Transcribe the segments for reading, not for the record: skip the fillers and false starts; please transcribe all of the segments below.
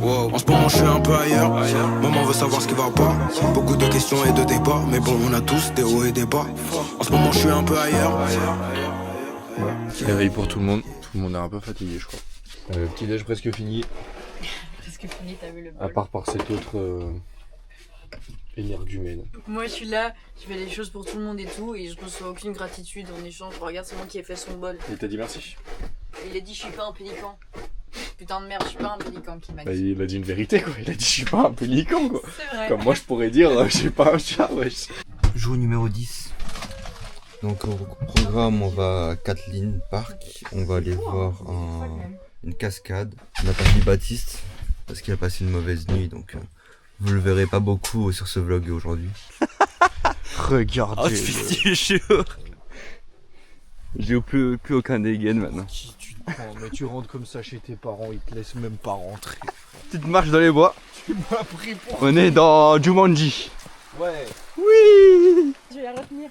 Wow. En ce moment je suis un peu ailleurs. Maman veut savoir ce qui va pas. Beaucoup de questions et de débats. Mais bon on a tous des hauts et des bas. En ce moment je suis un peu ailleurs. Réveil pour tout le monde. Tout le monde est un peu fatigué je crois. Petit déj presque fini. Presque fini, t'as vu le bol. À part par cette autre énergumène. Moi je suis là, je fais des choses pour tout le monde et tout, et je reçois aucune gratitude en échange. Regarde, c'est moi qui ai fait son bol. Il t'a dit merci? Il a dit je suis pas un pélican. Putain de merde, je suis pas un pélican qui m'a dit. Bah, il a dit une vérité quoi, il a dit je suis pas un pélican quoi. C'est vrai. Comme moi je pourrais dire je suis pas un chat wesh. Jour numéro 10. Donc au programme on va à Kathleen Park, on va aller voir une cascade. On n'a pas mis Baptiste parce qu'il a passé une mauvaise nuit donc vous le verrez pas beaucoup sur ce vlog aujourd'hui. Regardez. J'ai plus aucun dégaine maintenant. Mais tu rentres comme ça chez tes parents, ils te laissent même pas rentrer. Petite marche dans les bois. Tu m'as pris pour... On est dans Jumanji. Ouais. Oui. Je vais la retenir.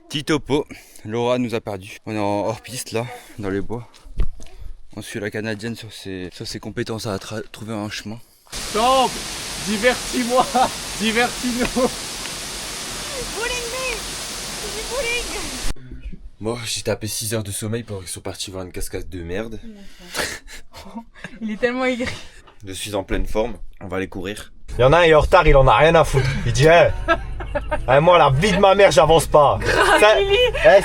Petit topo, Laura nous a perdu. On est en hors piste là, dans les bois. On suit la Canadienne sur ses compétences à trouver un chemin. Donc, divertis-moi, divertis-nous. Moi j'ai tapé 6 heures de sommeil pendant qu'ils sont partis voir une cascade de merde. Il est tellement aigri. Je suis en pleine forme, on va aller courir. Il y en a un, il est en retard, il en a rien à foutre. Il dit, moi la vie de ma mère, j'avance pas.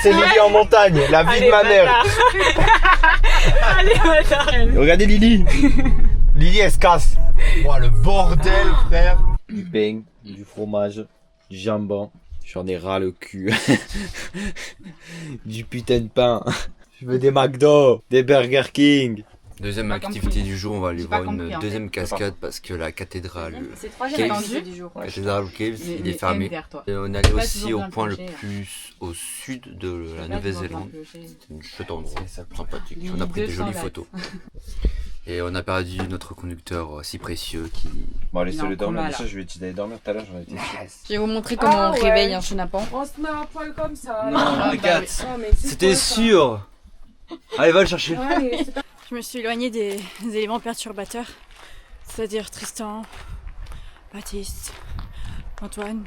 C'est Lily en montagne, la vie de ma mère. Allez, bâtard. Regardez Lily. Lily, elle se casse. Oh, le bordel, frère. Du pain, du fromage, du jambon. J'en ai ras le cul. Du putain de pain. Je veux des McDo, des Burger King. Deuxième activité du jour, on va aller voir une deuxième cascade parce que la cathédrale C'est le troisième Caves, activité du jour. cathédrale Caves, il est fermé. Et on est allé aussi au point le plus au sud de la Nouvelle-Zélande. C'est une chouette endroit, sympathique. On a pris des jolies photos. Et on a perdu notre conducteur si précieux qui... Bon allez, c'est le dormir, coma, ça je vais te d'aller dormir tout à l'heure, j'en ai été sûr. Je vais vous montrer comment on réveille un chenapan. On se met un poil comme ça. regarde, c'était sûr. Allez, va le chercher. Je me suis éloignée des éléments perturbateurs, c'est-à-dire Tristan, Baptiste, Antoine,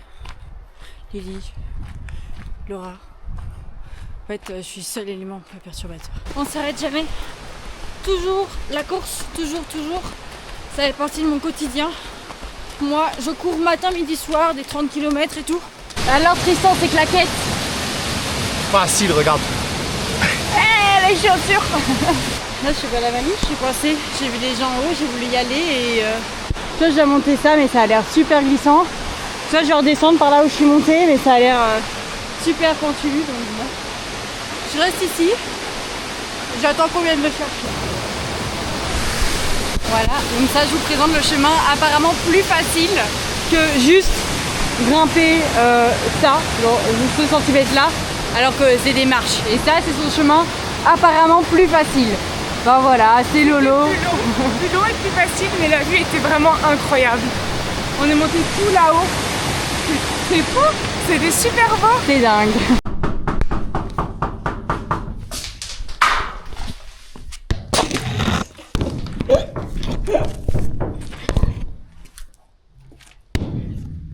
Lily, Laura. En fait, je suis seul élément perturbateur. On s'arrête jamais. Toujours la course, toujours. Ça fait partie de mon quotidien. Moi, je cours matin, midi, soir, des 30 km et tout. Alors Tristan, c'est claquette. Facile, regarde. Les chaussures. Là, je suis pas la mamie, je suis coincée. J'ai vu des gens en haut, j'ai voulu y aller et... Toi, je dois monter ça, mais ça a l'air super glissant. Toi, je vais redescendre par là où je suis montée, mais ça a l'air super pentu. Donc, bon. Je reste ici. J'attends qu'on vienne me chercher. Voilà, donc ça, je vous présente le chemin apparemment plus facile que juste grimper ça, genre juste ce centimètre là, alors que c'est des marches. Et ça, c'est son chemin apparemment plus facile. Ben voilà, c'est lolo. Plus long et plus facile, mais la vue était vraiment incroyable. On est monté tout là-haut. C'est fou, c'est des super vents. C'est dingue.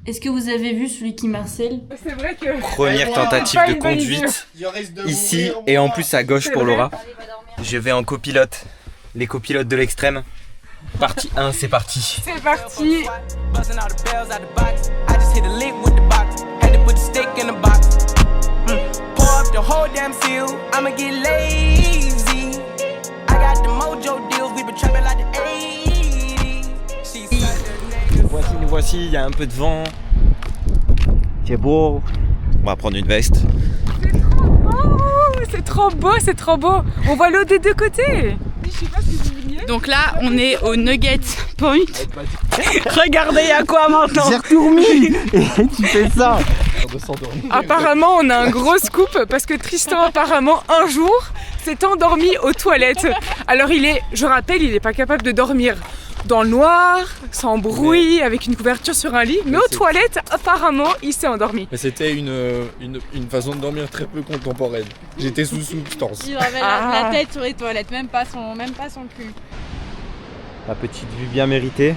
Est-ce que vous avez vu celui qui marcelle? C'est vrai que... Première tentative de conduite ici et en plus à gauche pour Laura. Je vais en copilote, les copilotes de l'extrême. Partie 1, c'est parti. C'est parti. Nous voici, il y a un peu de vent. C'est beau. On va prendre une veste. C'est trop beau, c'est trop beau. On voit l'eau des deux côtés. Je sais pas si vous veniez. Donc là, on est au Nugget Point. Regardez à quoi maintenant. J'ai retourné. Et tu fais ça. Apparemment, on a un gros scoop parce que Tristan, apparemment, un jour, s'est endormi aux toilettes. Alors je rappelle, il est pas capable de dormir dans le noir, sans bruit, avec une couverture sur un lit. Mais aux toilettes, apparemment, il s'est endormi. Mais c'était une façon de dormir très peu contemporaine. J'étais sous substance. Il avait la tête sur les toilettes, même pas son cul. La petite vue bien méritée.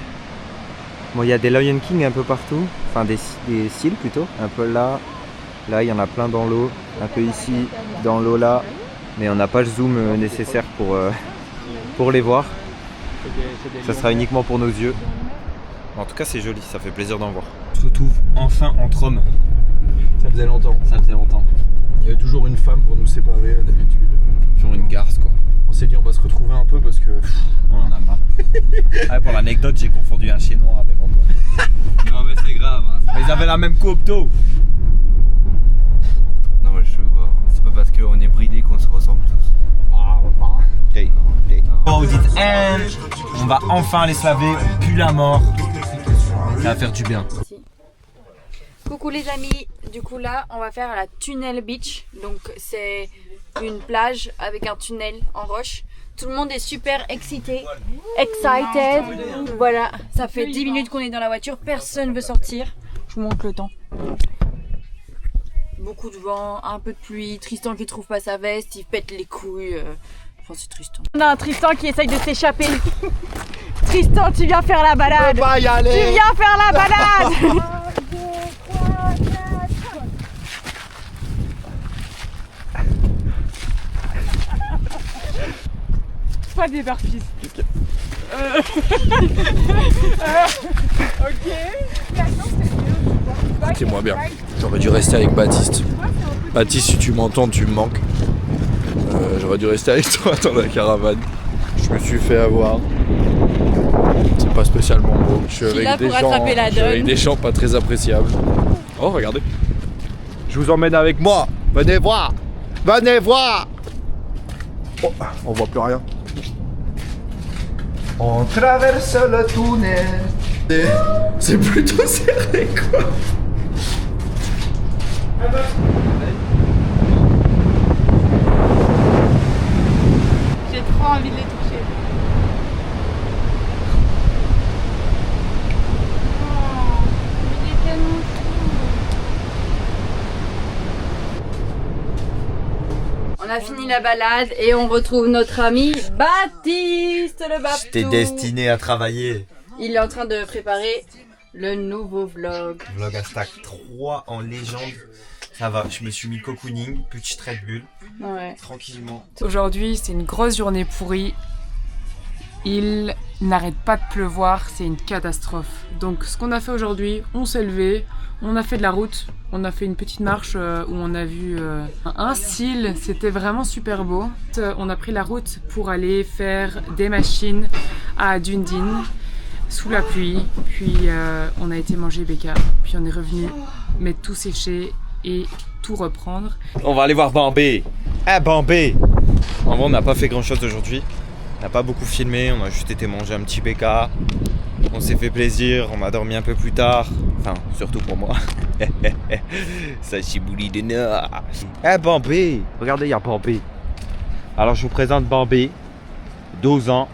Bon, il y a des Lion King un peu partout, enfin des seals plutôt, un peu là, il y en a plein dans l'eau, un peu ici, dans l'eau là, mais on n'a pas le zoom nécessaire pour les voir. Ça sera uniquement pour nos yeux. En tout cas, c'est joli, ça fait plaisir d'en voir. On se retrouve enfin entre hommes. Ça faisait longtemps. Il y avait toujours une femme pour nous séparer d'habitude. Sur une garce quoi. On s'est dit on va se retrouver un peu parce que On en a marre. Ah, pour l'anecdote, j'ai confondu un chien noir avec Antoine. Non mais c'est grave. Hein. Mais ils avaient la même coopto. Non mais c'est pas parce qu'on est bridés qu'on se ressemble tous. Okay. Oh, vous dites, on va enfin aller se laver, on pue la mort. Ça va faire du bien. Coucou les amis, du coup là on va faire la Tunnel Beach, donc c'est une plage avec un tunnel en roche. Tout le monde est super excited. Voilà, ça fait 10 minutes qu'on est dans la voiture, personne veut sortir. Je vous montre le temps. Beaucoup de vent, un peu de pluie, Tristan qui trouve pas sa veste, il pète les couilles. Enfin c'est Tristan. On a un Tristan qui essaye de s'échapper. Tristan, tu viens faire la balade. Pas y aller. Tu viens faire la balade. Pas des burpees. Ok. C'est moins bien. J'aurais dû rester avec Baptiste. Baptiste, si tu m'entends, tu me manques. J'aurais dû rester avec toi dans la caravane. Je me suis fait avoir. C'est pas spécialement beau. Je suis avec des gens pas très appréciables. Oh, regardez. Je vous emmène avec moi. Venez voir. Venez voir. Oh, on voit plus rien. On traverse le tunnel. C'est plutôt serré quoi. J'ai trop envie de les toucher. Oh, il est tellement fou. On a fini la balade et on retrouve notre ami Baptiste le Baptou. J'étais destiné à travailler. Il est en train de préparer le nouveau vlog. Vlog à stack 3 en légende. Ça va, je me suis mis cocooning, petite Red Bull, Ouais. tranquillement. Aujourd'hui, c'est une grosse journée pourrie. Il n'arrête pas de pleuvoir, c'est une catastrophe. Donc ce qu'on a fait aujourd'hui, on s'est levé, on a fait de la route, on a fait une petite marche où on a vu un seal, c'était vraiment super beau. On a pris la route pour aller faire des machines à Dundee sous la pluie, puis on a été manger Becca, puis on est revenu mettre tout sécher et tout reprendre. On va aller voir Bambé. Ah Bambé. En vrai on n'a pas fait grand chose aujourd'hui. On n'a pas beaucoup filmé, on a juste été manger un petit BK. On s'est fait plaisir, on a dormi un peu plus tard. Enfin, surtout pour moi. Ça chibouli de nord. Ah Bambé. Regardez, il y a Bambé. Alors je vous présente Bambé. 12 ans.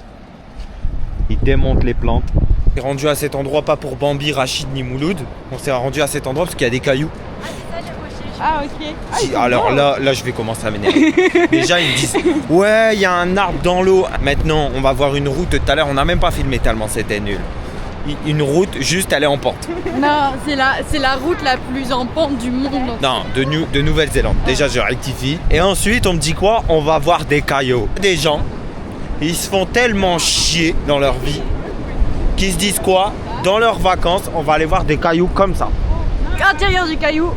Il démonte les plantes. On s'est rendu à cet endroit pas pour Bambi, Rachid ni Mouloud. On s'est rendu à cet endroit parce qu'il y a des cailloux. Ah ok. Alors là, je vais commencer à m'énerver. Déjà, ils me disent ouais, il y a un arbre dans l'eau. Maintenant, on va voir une route. Tout à l'heure, on n'a même pas filmé tellement c'était nul. Une route, juste elle est en pente. Non, c'est la route la plus en pente du monde. Non, de Nouvelle-Zélande. Déjà, je rectifie. Et ensuite, on me dit quoi? On va voir des cailloux. Des gens, ils se font tellement chier dans leur vie qu'ils se disent quoi? Dans leurs vacances, on va aller voir des cailloux comme ça. Intérieur du caillou.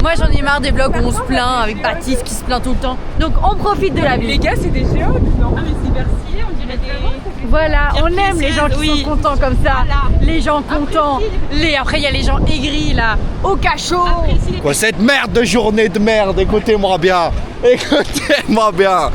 Moi j'en ai marre des vlogs où on se plaint avec Baptiste qui se plaint tout le temps. Donc on profite de la vie. Les gars, c'est des géodes, non? Ah mais c'est Bercy, on dirait des... Voilà, on aime les gens qui sont contents comme ça. Les gens contents. Après il y a les gens aigris là, au cachot. Quoi, cette merde de journée de merde, écoutez-moi bien. Écoutez-moi bien.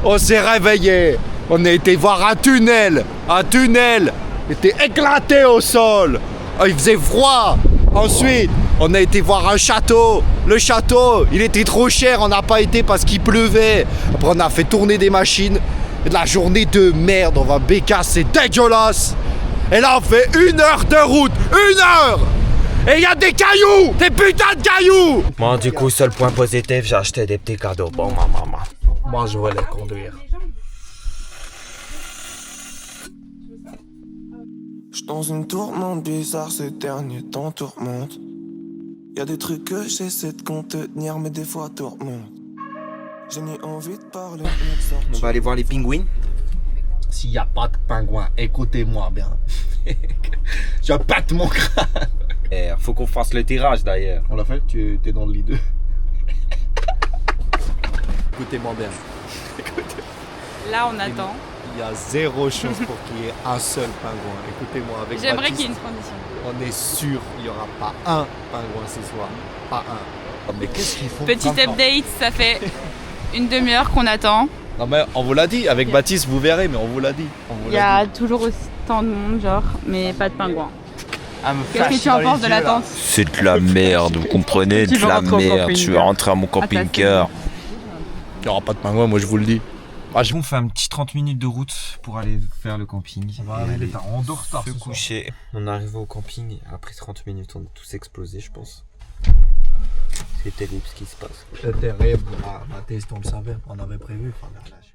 On s'est réveillé. On a été voir un tunnel. Un tunnel était éclaté au sol. Il faisait froid. Ensuite, on a été voir un château. Le château, il était trop cher. On n'a pas été parce qu'il pleuvait. Après, on a fait tourner des machines. Et de la journée de merde, on va Bécasse, c'est dégueulasse. Et là, on fait 1 heure de route. 1 heure. Et il y a des cailloux. Des putains de cailloux. Bon, du coup, seul point positif, j'ai acheté des petits cadeaux pour ma maman. Moi, je vais les conduire. J'suis dans une tourmente bizarre, ces derniers temps tourmente. Y'a des trucs que j'essaie de contenir, mais des fois tout remonte. J'ai ni envie de parler, ni de sortir. On va aller voir les pingouins. S'il n'y a pas de pingouin, écoutez-moi bien. Je pète mon crâne. Faut qu'on fasse le tirage d'ailleurs. On l'a fait? Tu es dans le lit 2. Écoutez-moi bien. Là, on attend. Il y a 0 chance pour qu'il y ait un seul pingouin. Écoutez-moi, avec J'aimerais Baptiste, qu'il y ait une condition. on est sûr qu'il n'y aura pas un pingouin ce soir. Pas un. Oh, mais qu'est-ce qu'ils font? Petit update, ça fait une demi-heure qu'on attend. Non mais on vous l'a dit, avec Baptiste vous verrez, mais on vous l'a dit. Il y a toujours autant de monde, genre, mais pas de pingouins. Qu'est-ce que tu en penses de l'attente? C'est de la merde, vous comprenez? Tu De veux la rentrer au merde. camping-car. Je vais rentrer à mon camping-car. Il n'y aura pas de pingouin, moi je vous le dis. On fait un petit 30 minutes de route pour aller faire le camping. On va arriver en retard Se coucher. On est arrivé au camping. Après 30 minutes, on a tous explosé, je pense. C'est terrible ce qui se passe. C'est terrible. Baptiste, on le savait, on avait prévu faire la relâche.